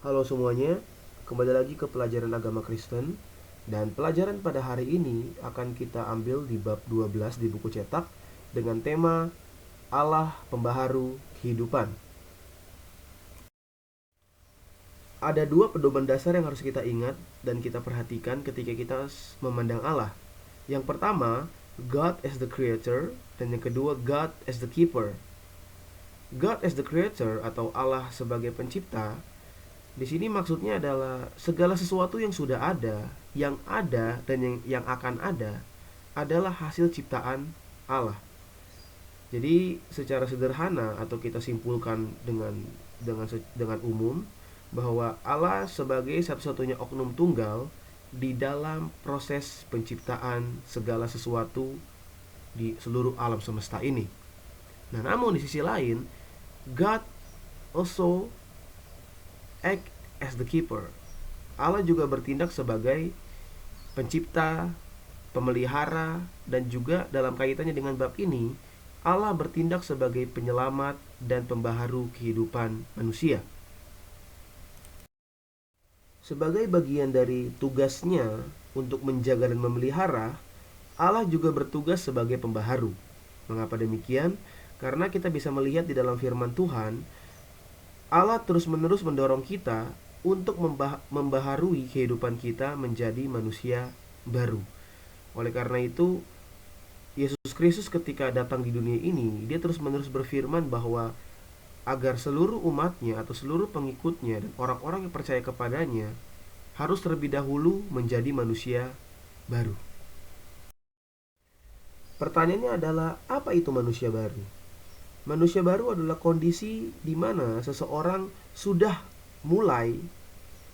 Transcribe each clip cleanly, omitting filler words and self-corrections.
Halo semuanya, kembali lagi ke pelajaran agama Kristen. Dan pelajaran pada hari ini akan kita ambil di bab 12 di buku cetak dengan tema Allah Pembaharu Kehidupan. Ada dua pedoman dasar yang harus kita ingat dan kita perhatikan ketika kita memandang Allah. Yang pertama, God as the creator, dan yang kedua, God as the keeper. God as the creator atau Allah sebagai pencipta. Di sini maksudnya adalah segala sesuatu yang sudah ada dan yang akan ada adalah hasil ciptaan Allah. Jadi secara sederhana atau kita simpulkan dengan umum bahwa Allah sebagai satu-satunya oknum tunggal di dalam proses penciptaan segala sesuatu di seluruh alam semesta ini. Nah, namun di sisi lain, God also act as the keeper. Allah juga bertindak sebagai pencipta, pemelihara, dan juga dalam kaitannya dengan bab ini, Allah bertindak sebagai penyelamat dan pembaharu kehidupan manusia. Sebagai bagian dari tugasnya untuk menjaga dan memelihara, Allah juga bertugas sebagai pembaharu. Mengapa demikian? Karena kita bisa melihat di dalam firman Tuhan, Allah terus-menerus mendorong kita untuk membaharui kehidupan kita menjadi manusia baru. Oleh karena itu, Yesus Kristus ketika datang di dunia ini, dia terus-menerus berfirman bahwa agar seluruh umatnya atau seluruh pengikutnya dan orang-orang yang percaya kepadanya harus terlebih dahulu menjadi manusia baru. Pertanyaannya adalah, apa itu manusia baru? Manusia baru adalah kondisi di mana seseorang sudah mulai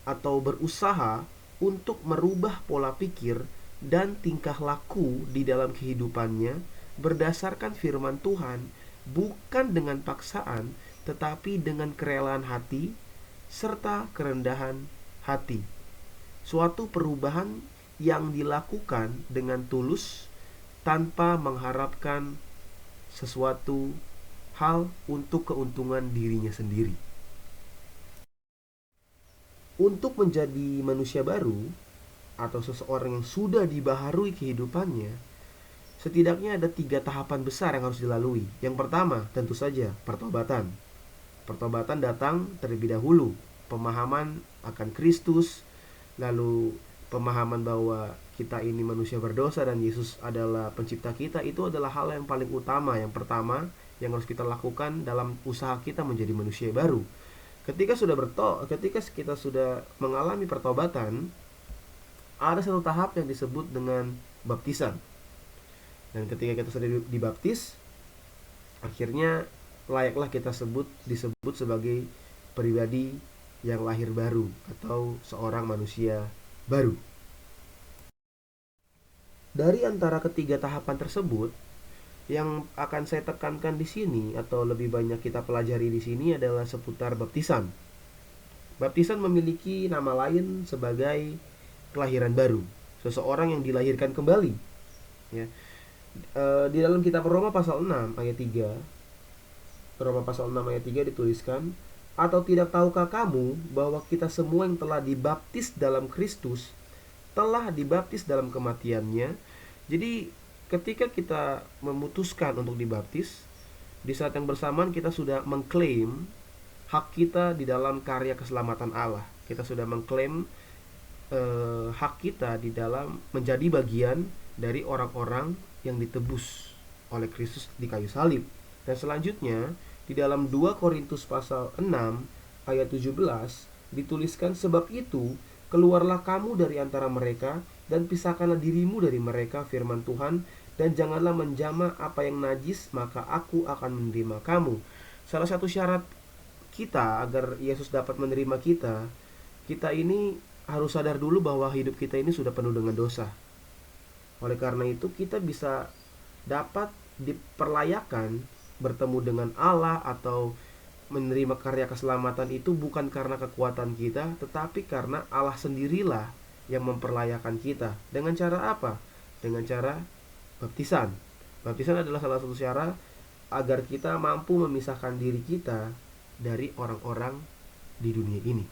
atau berusaha untuk merubah pola pikir dan tingkah laku di dalam kehidupannya berdasarkan firman Tuhan, bukan dengan paksaan tetapi dengan kerelaan hati serta kerendahan hati. Suatu perubahan yang dilakukan dengan tulus tanpa mengharapkan sesuatu hal untuk keuntungan dirinya sendiri. Untuk menjadi manusia baru atau seseorang yang sudah dibaharui kehidupannya, setidaknya ada 3 tahapan besar yang harus dilalui. Yang pertama, tentu saja, pertobatan. Pertobatan datang terlebih dahulu, pemahaman akan Kristus, lalu pemahaman bahwa kita ini manusia berdosa dan Yesus adalah pencipta kita. Itu adalah hal yang paling utama, yang pertama yang harus kita lakukan dalam usaha kita menjadi manusia baru. Ketika kita sudah mengalami pertobatan, ada satu tahap yang disebut dengan baptisan. Dan ketika kita sudah dibaptis, akhirnya layaklah kita disebut sebagai pribadi yang lahir baru atau seorang manusia baru. Dari antara ketiga tahapan tersebut, yang akan saya tekankan di sini atau lebih banyak kita pelajari di sini adalah seputar baptisan. Baptisan memiliki nama lain sebagai kelahiran baru, seseorang yang dilahirkan kembali. Ya. Di dalam kitab Roma pasal 6 ayat 3, Roma pasal 6 ayat 3 dituliskan, atau tidak tahukah kamu bahwa kita semua yang telah dibaptis dalam Kristus telah dibaptis dalam kematiannya. Jadi ketika kita memutuskan untuk dibaptis, di saat yang bersamaan kita sudah mengklaim hak kita di dalam karya keselamatan Allah. Kita sudah mengklaim hak kita di dalam menjadi bagian dari orang-orang yang ditebus oleh Kristus di kayu salib. Dan selanjutnya di dalam 2 Korintus pasal 6 ayat 17 dituliskan, sebab itu keluarlah kamu dari antara mereka dan pisahkanlah dirimu dari mereka, firman Tuhan, dan janganlah menjamah apa yang najis, maka aku akan menerima kamu. Salah satu syarat kita agar Yesus dapat menerima kita, kita ini harus sadar dulu bahwa hidup kita ini sudah penuh dengan dosa. Oleh karena itu kita bisa dapat diperlayakan bertemu dengan Allah atau menerima karya keselamatan itu bukan karena kekuatan kita, tetapi karena Allah sendirilah yang memperlayakan kita. Dengan cara apa? Dengan cara baptisan. Baptisan adalah salah satu cara agar kita mampu memisahkan diri kita dari orang-orang di dunia ini.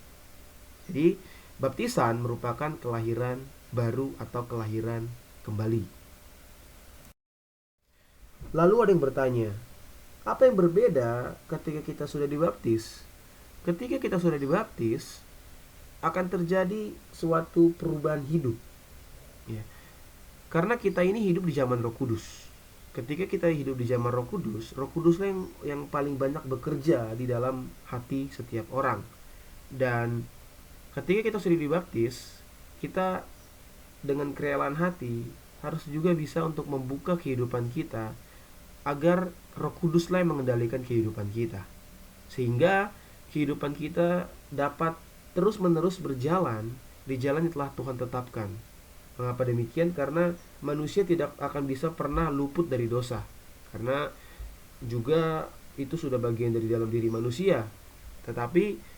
Jadi baptisan merupakan kelahiran baru atau kelahiran kembali. Lalu ada yang bertanya, apa yang berbeda ketika kita sudah dibaptis? Ketika kita sudah dibaptis, akan terjadi suatu perubahan hidup. Ya. Karena kita ini hidup di zaman Roh Kudus. Ketika kita hidup di zaman Roh Kuduslah yang paling banyak bekerja di dalam hati setiap orang. Dan ketika kita sudah dibaptis, kita dengan kerelaan hati harus juga bisa untuk membuka kehidupan kita agar Roh Kuduslah yang mengendalikan kehidupan kita. Sehingga kehidupan kita dapat terus-menerus berjalan di jalan yang telah Tuhan tetapkan. Mengapa demikian? Karena manusia tidak akan bisa pernah luput dari dosa. Karena juga itu sudah bagian dari dalam diri manusia. Tetapi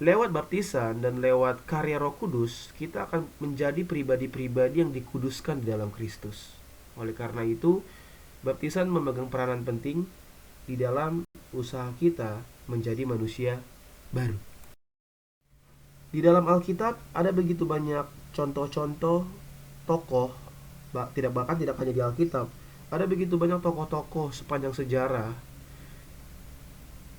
lewat baptisan dan lewat karya Roh Kudus, kita akan menjadi pribadi-pribadi yang dikuduskan di dalam Kristus. Oleh karena itu, baptisan memegang peranan penting di dalam usaha kita menjadi manusia baru. Di dalam Alkitab ada begitu banyak contoh-contoh tokoh, tidak hanya di Alkitab, ada begitu banyak tokoh-tokoh sepanjang sejarah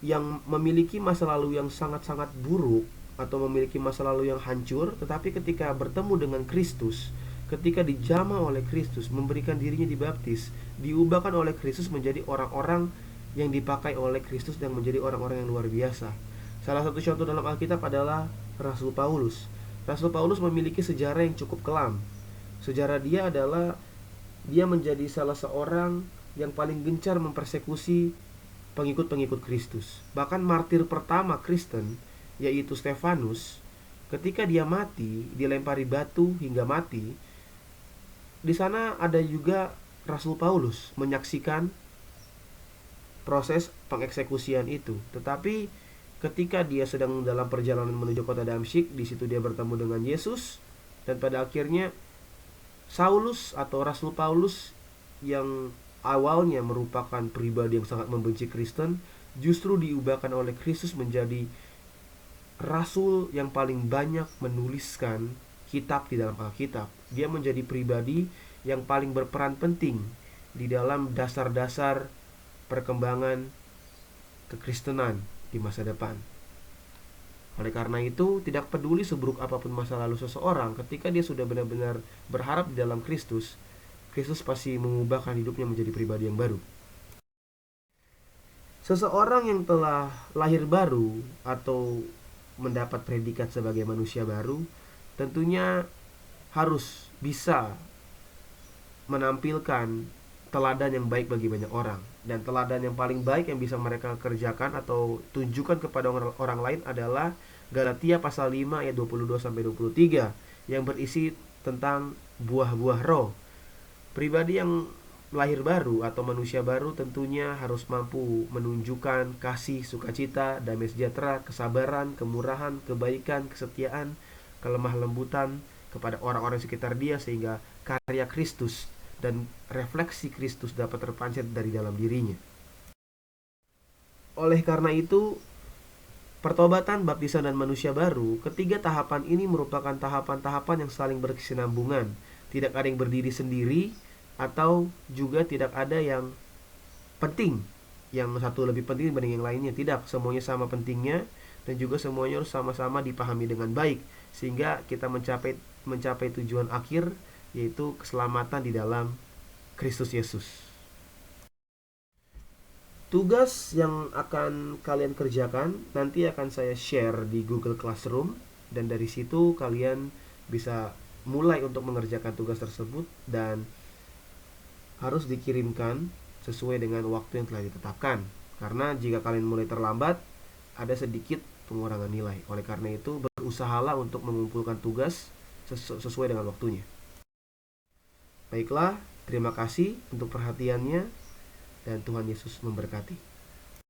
yang memiliki masa lalu yang sangat-sangat buruk atau memiliki masa lalu yang hancur, tetapi ketika bertemu dengan Kristus, ketika dijamah oleh Kristus, memberikan dirinya dibaptis, diubahkan oleh Kristus menjadi orang-orang yang dipakai oleh Kristus dan menjadi orang-orang yang luar biasa. Salah satu contoh dalam Alkitab adalah Rasul Paulus. Rasul Paulus memiliki sejarah yang cukup kelam. Sejarah dia adalah dia menjadi salah seorang yang paling gencar mempersekusi pengikut-pengikut Kristus. Bahkan martir pertama Kristen, yaitu Stefanus, ketika dia mati, dilempari batu hingga mati, di sana ada juga Rasul Paulus menyaksikan proses pengeksekusian itu. Tetapi ketika dia sedang dalam perjalanan menuju kota Damsyik, di situ dia bertemu dengan Yesus, dan pada akhirnya Saulus atau Rasul Paulus yang awalnya merupakan pribadi yang sangat membenci Kristen, justru diubahkan oleh Kristus menjadi rasul yang paling banyak menuliskan kitab di dalam Alkitab. Dia menjadi pribadi yang paling berperan penting di dalam dasar-dasar perkembangan kekristenan di masa depan. Oleh karena itu, tidak peduli seburuk apapun masa lalu seseorang, ketika dia sudah benar-benar berharap di dalam Kristus, Kristus pasti mengubahkan hidupnya menjadi pribadi yang baru. Seseorang yang telah lahir baru atau mendapat predikat sebagai manusia baru, tentunya harus bisa menampilkan teladan yang baik bagi banyak orang. Dan teladan yang paling baik yang bisa mereka kerjakan atau tunjukkan kepada orang lain adalah Galatia pasal 5 ayat 22-23 yang berisi tentang buah-buah roh. Pribadi yang lahir baru atau manusia baru tentunya harus mampu menunjukkan kasih, sukacita, damai sejahtera, kesabaran, kemurahan, kebaikan, kesetiaan, kelemah lembutan kepada orang-orang sekitar dia, sehingga karya Kristus dan refleksi Kristus dapat terpancar dari dalam dirinya. Oleh karena itu, pertobatan, baptisan, dan manusia baru, ketiga tahapan ini merupakan tahapan-tahapan yang saling berkesinambungan. Tidak ada yang berdiri sendiri, atau juga tidak ada yang penting, yang satu lebih penting dibanding yang lainnya. Tidak, semuanya sama pentingnya, dan juga semuanya harus sama-sama dipahami dengan baik, sehingga kita mencapai tujuan akhir, yaitu keselamatan di dalam Kristus Yesus. Tugas yang akan kalian kerjakan nanti akan saya share di Google Classroom, dan dari situ kalian bisa mulai untuk mengerjakan tugas tersebut, dan harus dikirimkan sesuai dengan waktu yang telah ditetapkan. Karena jika kalian mulai terlambat, ada sedikit pengurangan nilai. Oleh karena itu, berusahalah untuk mengumpulkan tugas sesuai dengan waktunya. Baiklah, terima kasih untuk perhatiannya, dan Tuhan Yesus memberkati.